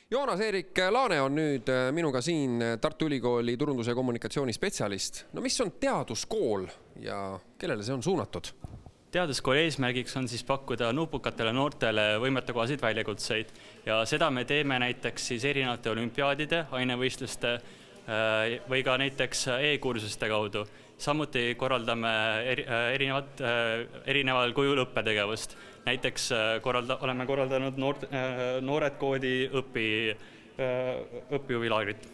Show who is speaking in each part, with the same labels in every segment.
Speaker 1: Joonas-Erik Laane on nüüd minuga siin, Tartu Ülikooli turunduse ja kommunikatsiooni spetsialist. No mis on teaduskool ja kellele see on suunatud?
Speaker 2: Teaduskooli eesmärgiks on siis pakkuda nupukatele noortele võimetekohaseid väljakutseid ja seda me teeme näiteks siis erinevate olümpiaadide, ainevõistluste või ka näiteks e-kursuste kaudu. Samuti korraldame erineval kujul õppetegevust. Näiteks oleme korraldanud Noored Koodi õpihuvilaagrit.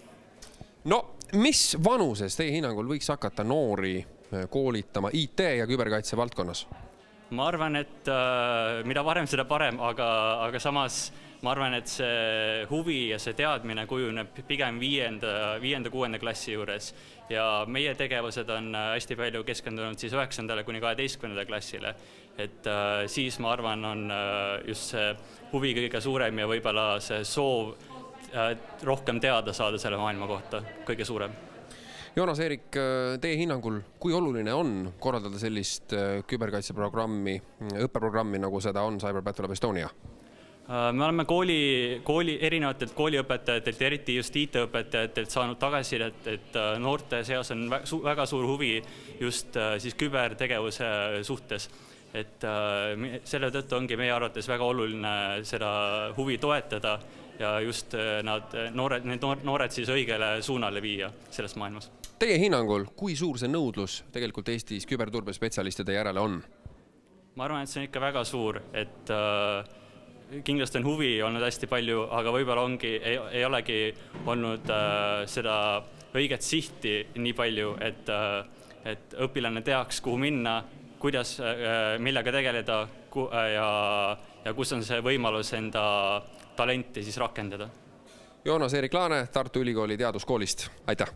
Speaker 1: No mis vanuses teie hinnangul võiks hakata noori koolitama IT ja küberkaitse valdkonnas?
Speaker 2: Ma arvan, et mida varem, seda parem, aga samas ma arvan, et see huvi ja see teadmine kujuneb pigem 5.–6. klassi juures ja meie tegevused on hästi palju keskendunud siis 9. kuni 12. klassile. Et siis ma arvan, on just see huvi kõige suurem ja võib-olla see soov rohkem teada saada selle maailma kohta kõige suurem.
Speaker 1: Joonas-Erik, teie hinnangul, kui oluline on korraldada sellist küberkaitseprogrammi, õppeprogrammi, nagu seda on Cyber Battle Lab Estonia?
Speaker 2: Me oleme erinevatelt kooliõpetajatelt, eriti just IT-õpetajatelt saanud tagasisidet, et noorte seas on väga suur huvi just siis kübertegevuse suhtes. Et selle tõttu ongi meie arvates väga oluline seda huvi toetada ja just need noored siis õigele suunale viia selles maailmas.
Speaker 1: Teie hinnangul, kui suur see nõudlus tegelikult Eestis küberturbespetsialistide järele on?
Speaker 2: Ma arvan, et see on ikka väga suur, et kindlasti on huvi olnud hästi palju, aga võib-olla ei olegi olnud seda õiget sihti nii palju, et õpilane teaks, kuhu minna, kuidas, millega tegeleda ja kus on see võimalus enda talenti siis rakendada.
Speaker 1: Joonas-Erik Laane Tartu Ülikooli teaduskoolist. Aitäh!